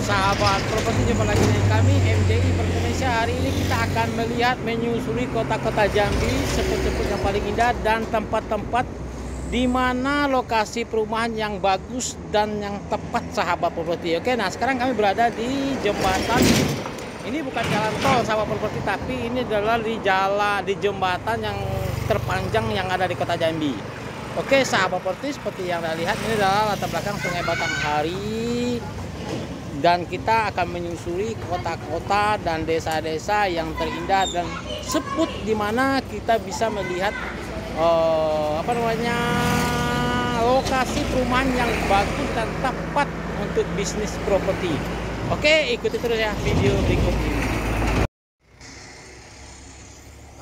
sahabat properti, jumpa lagi dengan kami MJI Indonesia. Hari ini kita akan melihat menyusuri kota-kota Jambi, spot-spot yang paling indah dan tempat-tempat di mana lokasi perumahan yang bagus dan yang tepat sahabat properti. Oke, nah sekarang kami berada di jembatan. Ini bukan jalan tol sahabat properti, tapi ini adalah di jembatan yang terpanjang yang ada di kota Jambi. Oke sahabat properti, seperti yang Anda lihat ini adalah latar belakang Sungai Batanghari, dan kita akan menyusuri kota-kota dan desa-desa yang terindah dan spot di mana kita bisa melihat lokasi perumahan yang bagus dan tepat untuk bisnis properti. Oke, ikuti terus ya video berikut ini.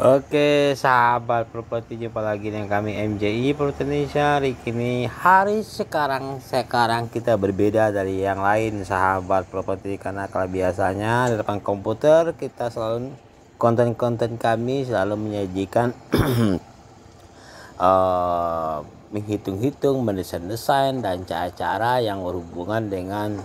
Oke sahabat properti, jumpa lagi dengan kami MJI Indonesia. Hari sekarang kita berbeda dari yang lain sahabat properti, karena kalau biasanya di depan komputer kita selalu konten-konten kami selalu menyajikan menghitung-hitung, mendesain-desain dan cara-cara yang berhubungan dengan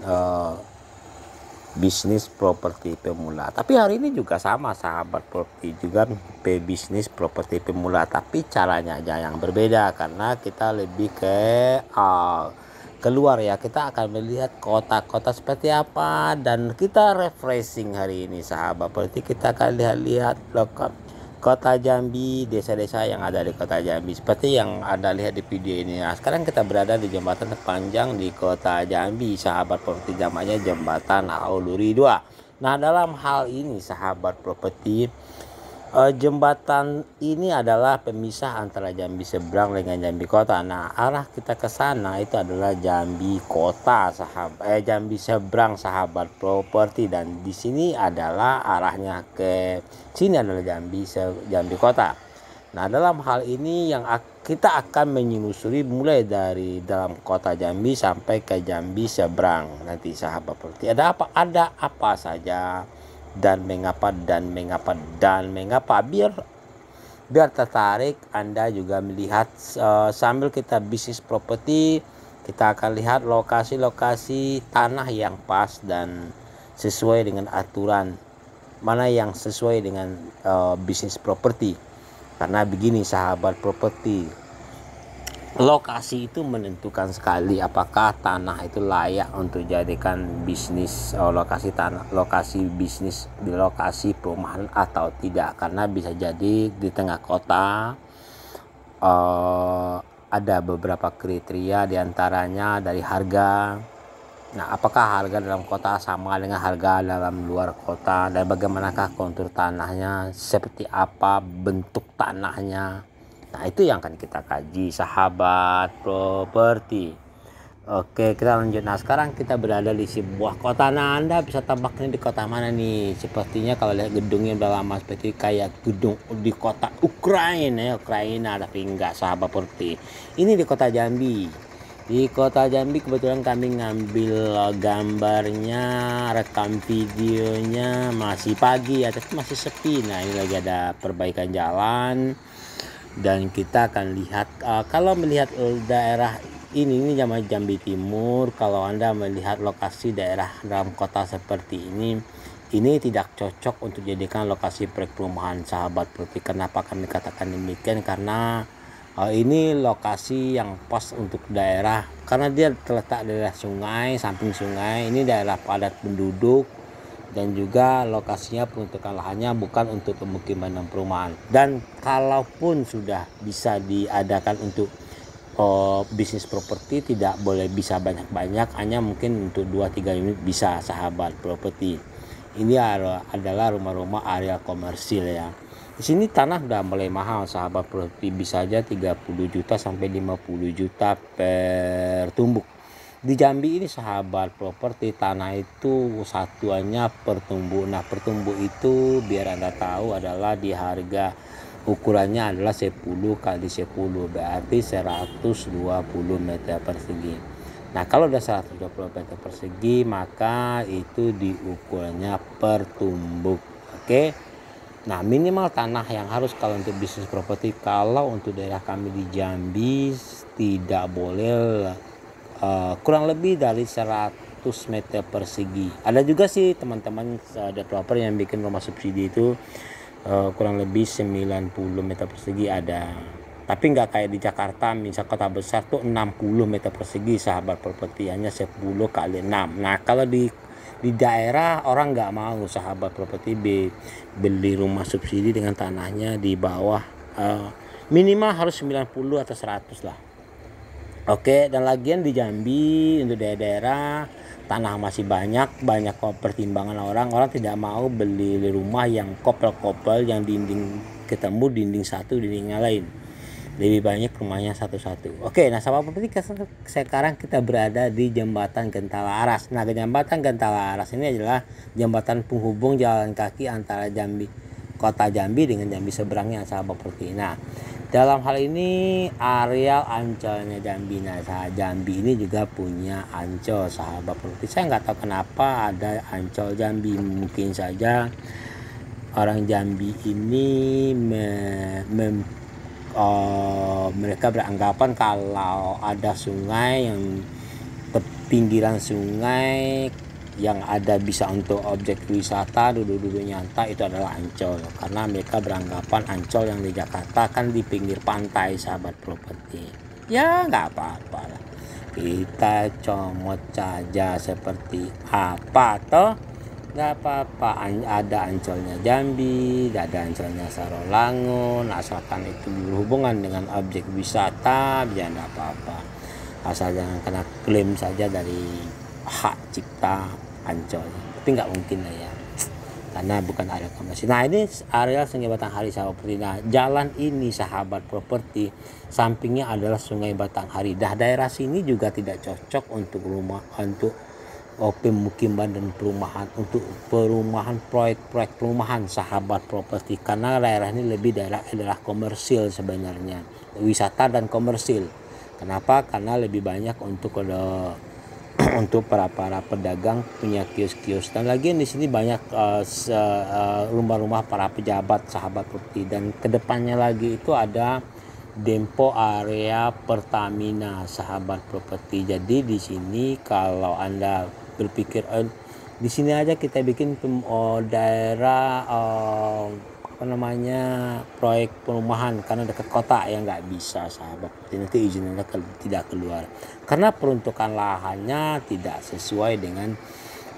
bisnis properti pemula. Tapi hari ini juga sama sahabat properti, juga bisnis properti pemula, tapi caranya aja yang berbeda karena kita lebih ke keluar ya. Kita akan melihat kota-kota seperti apa dan kita refreshing hari ini sahabat properti. Kita akan lihat kota Jambi, desa-desa yang ada di kota Jambi seperti yang Anda lihat di video ini. Nah, sekarang kita berada di jembatan terpanjang di kota Jambi sahabat properti, namanya jembatan Auluri 2. Nah, dalam hal ini sahabat properti, jembatan ini adalah pemisah antara Jambi seberang dengan Jambi kota. Nah, arah kita ke sana itu adalah Jambi kota Jambi seberang sahabat properti, dan di sini adalah arahnya ke sini adalah Jambi kota. Nah, dalam hal ini yang kita akan menyusuri mulai dari dalam kota Jambi sampai ke Jambi seberang nanti sahabat properti. Ada apa saja dan mengapa biar tertarik Anda juga melihat sambil kita bisnis properti. Kita akan lihat lokasi-lokasi tanah yang pas dan sesuai dengan aturan, mana yang sesuai dengan bisnis properti. Karena begini sahabat properti, lokasi itu menentukan sekali apakah tanah itu layak untuk jadikan bisnis, lokasi bisnis di lokasi perumahan atau tidak. Karena bisa jadi di tengah kota ada beberapa kriteria, diantaranya dari harga. Nah, apakah harga dalam kota sama dengan harga dalam luar kota, dan bagaimanakah kontur tanahnya, seperti apa bentuk tanahnya. Nah, itu yang akan kita kaji sahabat properti. Oke, kita lanjut. Nah, sekarang kita berada di sebuah kota. Nah, Anda bisa tebak nih di kota mana nih? Sepertinya kalau lihat gedungnya udah lama seperti kayak gedung di kota Ukraina, tapi enggak sahabat properti. Ini di kota Jambi. Di kota Jambi kebetulan kami ngambil gambarnya, rekam videonya masih pagi ya, tapi masih sepi. Nah, ini lagi ada perbaikan jalan. Dan kita akan lihat kalau melihat daerah ini namanya Jambi Timur. Kalau Anda melihat lokasi daerah dalam kota seperti ini tidak cocok untuk dijadikan lokasi proyek perumahan sahabat properti. Kenapa kami katakan demikian? Karena ini lokasi yang pas untuk daerah, karena dia terletak di daerah sungai, samping sungai. Ini daerah padat penduduk, dan juga lokasinya peruntukan lahannya bukan untuk pemukiman dan perumahan. Dan kalaupun sudah bisa diadakan untuk bisnis properti, tidak boleh bisa banyak-banyak, hanya mungkin untuk 2-3 unit bisa sahabat properti. Ini adalah rumah-rumah area komersil ya. Di sini tanah udah mulai mahal sahabat properti, bisa aja 30 juta sampai 50 juta per tumbuk. Di Jambi ini sahabat properti, tanah itu satuannya per tumbuk. Nah, per tumbuk itu biar Anda tahu adalah di harga ukurannya adalah 10 kali 10, berarti 120 meter persegi. Nah, kalau udah 120 meter persegi maka itu diukurnya per tumbuk. Oke. Nah, minimal tanah yang harus kalau untuk bisnis properti, kalau untuk daerah kami di Jambi tidak boleh kurang lebih dari 100 meter persegi. Ada juga sih teman-teman developer yang bikin rumah subsidi itu kurang lebih 90 meter persegi ada. Tapi nggak kayak di Jakarta, misal kota besar tuh 60 meter persegi sahabat properti, hanya 10 kali 6. Nah kalau di daerah orang nggak mau sahabat properti beli rumah subsidi dengan tanahnya di bawah minimal harus 90 atau 100 lah. Oke, dan lagian di Jambi untuk daerah-daerah tanah masih banyak pertimbangan orang tidak mau beli rumah yang kopel-kopel, yang dinding ketemu dinding satu dinding yang lain, lebih banyak rumahnya satu-satu. Oke, nah sahabat properti, sekarang kita berada di jembatan Gentala Aras. Nah jembatan Gentala Aras ini adalah jembatan penghubung jalan kaki antara Jambi, kota Jambi dengan Jambi seberangnya sahabat properti. Nah dalam hal ini areal Ancolnya Jambi. Nah Jambi ini juga punya Ancol sahabat properti. Saya nggak tahu kenapa ada Ancol Jambi, mungkin saja orang Jambi ini mereka beranggapan kalau ada sungai yang pinggiran sungai yang ada bisa untuk objek wisata duduk-duduk nyantai itu adalah Ancol, karena mereka beranggapan Ancol yang di Jakarta kan di pinggir pantai sahabat properti. Ya nggak apa-apa lah, kita comot saja seperti apa toh, nggak apa-apa. Ada Ancolnya Jambi, ada Ancolnya Sarolangun, asalkan itu berhubungan dengan objek wisata ya nggak apa-apa, asal jangan kena klaim saja dari hak cipta Ancol. Tapi nggak mungkin lah ya, karena bukan area komersil. Nah ini area Sungai Batanghari sahabat properti. Nah jalan ini sahabat properti sampingnya adalah Sungai Batanghari. Daerah sini juga tidak cocok untuk rumah, untuk pemukiman dan perumahan, untuk perumahan, proyek perumahan sahabat properti, karena daerah ini lebih adalah komersil sebenarnya, wisata dan komersil. Kenapa? Karena lebih banyak untuk untuk para pedagang punya kios-kios, dan lagi di sini banyak rumah-rumah para pejabat sahabat properti. Dan kedepannya lagi itu ada depo area Pertamina sahabat properti. Jadi di sini kalau Anda berpikir di sini aja kita bikin daerah proyek perumahan karena dekat kota, ya nggak bisa sahabat, nanti izinnya tidak keluar karena peruntukan lahannya tidak sesuai dengan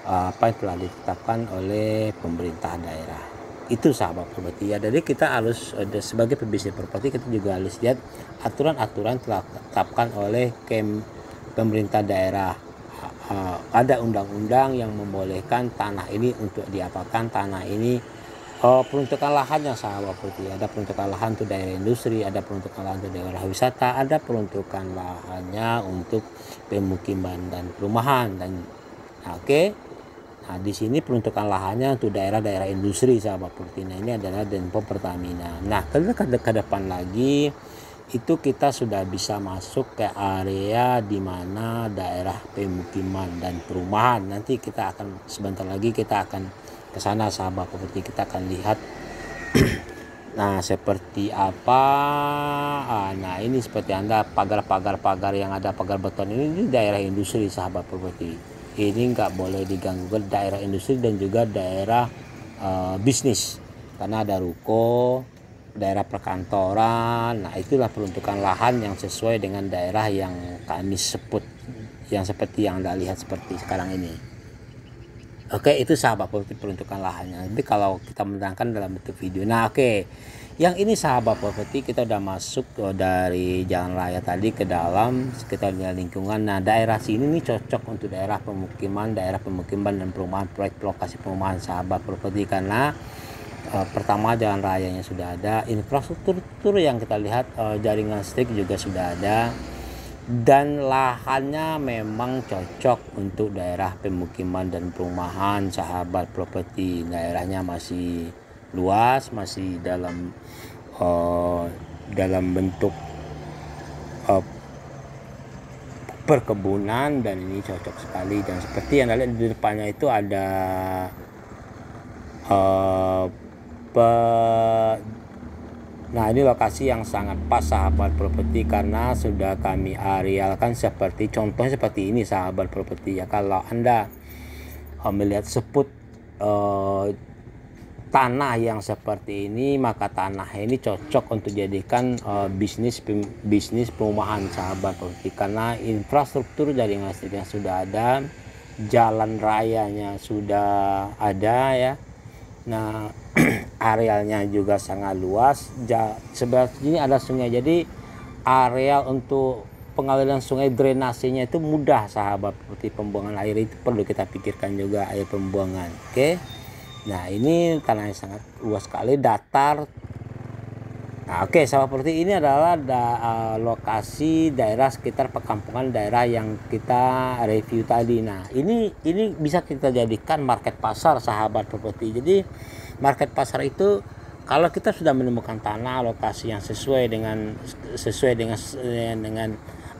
apa yang telah ditetapkan oleh pemerintah daerah. Itu sahabat properti ya. Jadi kita harus sebagai pebisnis properti, kita juga harus lihat aturan-aturan telah ditetapkan oleh pemerintah daerah. Ada undang-undang yang membolehkan tanah ini untuk diapakan, tanah ini peruntukan lahannya sahabat properti. Ada peruntukan lahan untuk daerah industri, ada peruntukan lahan untuk daerah wisata, ada peruntukan lahannya untuk pemukiman dan perumahan. Dan nah di sini peruntukan lahannya untuk daerah-daerah industri sahabat properti. Nah ini adalah depo Pertamina. Nah ke depan lagi itu kita sudah bisa masuk ke area di mana daerah pemukiman dan perumahan. Nanti kita akan sebentar lagi kita akan ke sana sahabat properti, kita akan lihat nah seperti apa. Nah ini seperti Anda pagar yang ada, pagar beton ini di daerah industri sahabat properti. Ini nggak boleh diganggu, daerah industri dan juga daerah bisnis, karena ada ruko, daerah perkantoran. Nah itulah peruntukan lahan yang sesuai dengan daerah yang kami sebut, yang seperti yang Anda lihat seperti sekarang ini. Oke, itu sahabat properti peruntukan lahannya. Tapi kalau kita menerangkan dalam bentuk video. Nah yang ini sahabat properti kita udah masuk dari jalan raya tadi ke dalam sekitarnya lingkungan. Nah daerah sini nih cocok untuk daerah pemukiman dan perumahan, proyek lokasi perumahan sahabat properti, karena pertama jalan rayanya sudah ada, infrastruktur yang kita lihat jaringan listrik juga sudah ada, dan lahannya memang cocok untuk daerah pemukiman dan perumahan sahabat properti. Daerahnya masih luas, masih dalam bentuk perkebunan, dan ini cocok sekali. Dan seperti yang lihat di depannya itu ada Nah, ini lokasi yang sangat pas sahabat properti karena sudah kami arealkan seperti contohnya seperti ini sahabat properti ya. Kalau Anda melihat spot tanah yang seperti ini, maka tanah ini cocok untuk jadikan bisnis perumahan sahabat properti karena infrastruktur jaringan listriknya sudah ada, jalan rayanya sudah ada ya. Nah, arealnya juga sangat luas. Sebelah sini ada sungai, jadi area untuk pengaliran sungai drainasenya itu mudah sahabat. Seperti pembuangan air itu perlu kita pikirkan juga, air pembuangan. Oke. Nah, ini tanahnya sangat luas sekali, datar. Nah, oke, sahabat seperti ini adalah lokasi daerah sekitar perkampungan daerah yang kita review tadi. Nah, ini bisa kita jadikan market pasar sahabat properti. Jadi market pasar itu kalau kita sudah menemukan tanah lokasi yang sesuai dengan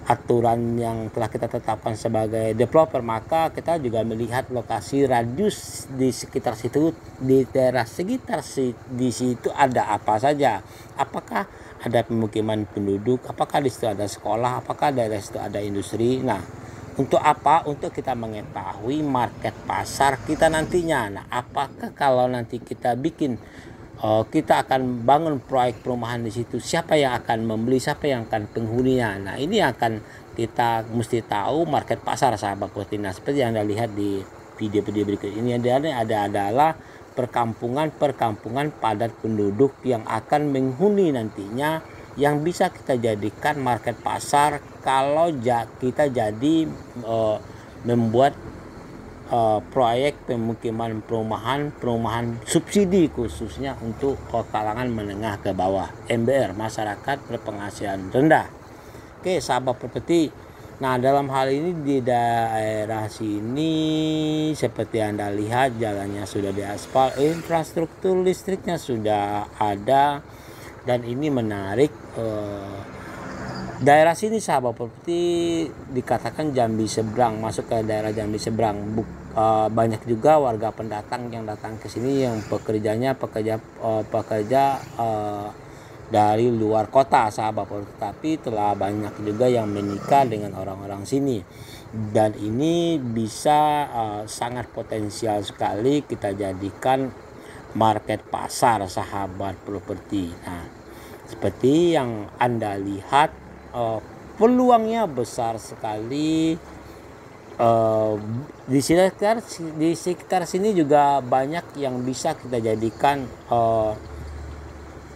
aturan yang telah kita tetapkan sebagai developer, maka kita juga melihat lokasi radius di sekitar situ, di daerah sekitar di situ ada apa saja. Apakah ada pemukiman penduduk, apakah di situ ada sekolah, apakah daerah situ ada industri. Nah, untuk apa? Untuk kita mengetahui market pasar kita nantinya. Nah, apakah kalau nanti kita bikin kita akan bangun proyek perumahan di situ, siapa yang akan membeli, siapa yang akan penghuninya. Nah, ini akan kita mesti tahu market pasar sahabat properti. Nah, seperti yang Anda lihat di video-video berikut ini adalah perkampungan padat penduduk yang akan menghuni nantinya, yang bisa kita jadikan market pasar kalau kita jadi membuat proyek pemukiman perumahan subsidi khususnya untuk kalangan menengah ke bawah, MBR, masyarakat berpenghasilan rendah. Oke sahabat properti, nah dalam hal ini di daerah sini seperti Anda lihat jalannya sudah diaspal, infrastruktur listriknya sudah ada, dan ini menarik. Daerah sini sahabat properti dikatakan Jambi seberang, masuk ke daerah Jambi seberang. Banyak juga warga pendatang yang datang ke sini yang pekerja dari luar kota sahabat properti, tapi telah banyak juga yang menikah dengan orang-orang sini, dan ini bisa sangat potensial sekali kita jadikan market pasar sahabat properti. Nah, seperti yang Anda lihat, peluangnya besar sekali. Di sekitar sini juga banyak yang bisa kita jadikan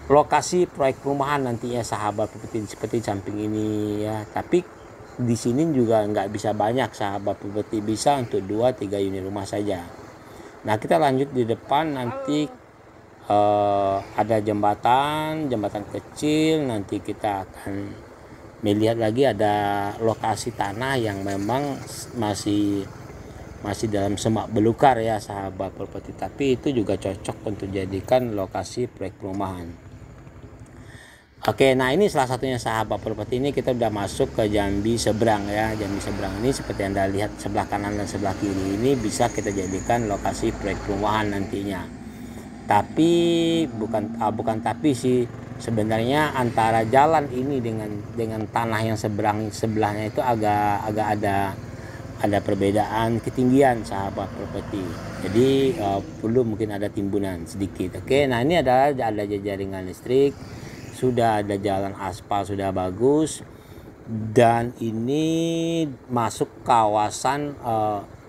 lokasi proyek perumahan nantinya sahabat seperti samping ini ya. Tapi di sini juga nggak bisa banyak sahabat properti, bisa untuk 2-3 unit rumah saja. Nah, kita lanjut di depan, nanti ada jembatan kecil, nanti kita akan melihat lagi ada lokasi tanah yang memang masih dalam semak belukar ya sahabat properti, tapi itu juga cocok untuk jadikan lokasi proyek perumahan. Oke, nah ini salah satunya sahabat properti. Ini kita udah masuk ke Jambi seberang ya. Jambi seberang ini seperti Anda lihat sebelah kanan dan sebelah kiri ini bisa kita jadikan lokasi proyek perumahan nantinya. Tapi bukan tapi sih, sebenarnya antara jalan ini dengan tanah yang sebelahnya itu agak ada perbedaan ketinggian sahabat properti. Jadi perlu mungkin ada timbunan sedikit. Oke, nah ini ada jaringan listrik, sudah ada jalan aspal sudah bagus, dan ini masuk kawasan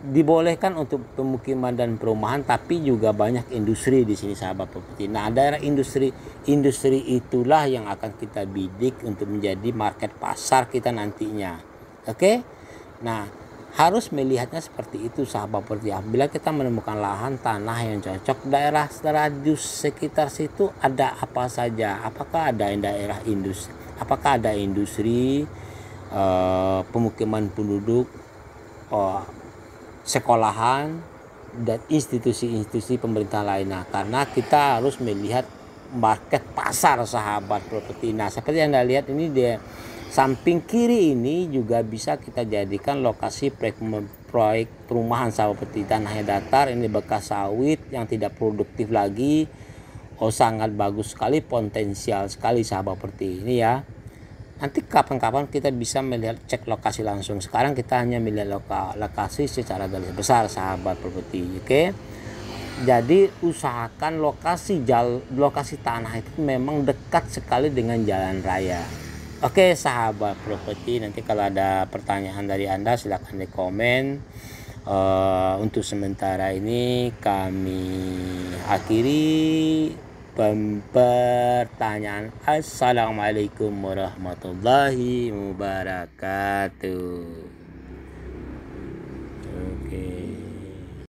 dibolehkan untuk pemukiman dan perumahan, tapi juga banyak industri di sini sahabat properti. Nah, daerah industri itulah yang akan kita bidik untuk menjadi market pasar kita nantinya. Oke. Nah, harus melihatnya seperti itu sahabat properti. Apabila kita menemukan lahan tanah yang cocok, daerah radius sekitar situ ada apa saja? Apakah ada daerah industri? Apakah ada industri, pemukiman penduduk, sekolahan, dan institusi pemerintah lainnya, karena kita harus melihat market pasar sahabat properti. Nah, seperti yang Anda lihat ini, di samping kiri ini juga bisa kita jadikan lokasi proyek perumahan sahabat properti. Tanahnya datar, ini bekas sawit yang tidak produktif lagi, Oh, sangat bagus sekali, potensial sekali sahabat properti ini ya. Nanti kapan-kapan kita bisa melihat cek lokasi langsung. Sekarang kita hanya melihat lokasi secara garis besar sahabat properti. Oke. Jadi usahakan lokasi tanah itu memang dekat sekali dengan jalan raya. Oke sahabat properti, nanti kalau ada pertanyaan dari Anda silahkan di komen. Untuk sementara ini kami akhiri pertanyaan. Assalamualaikum warahmatullahi wabarakatuh.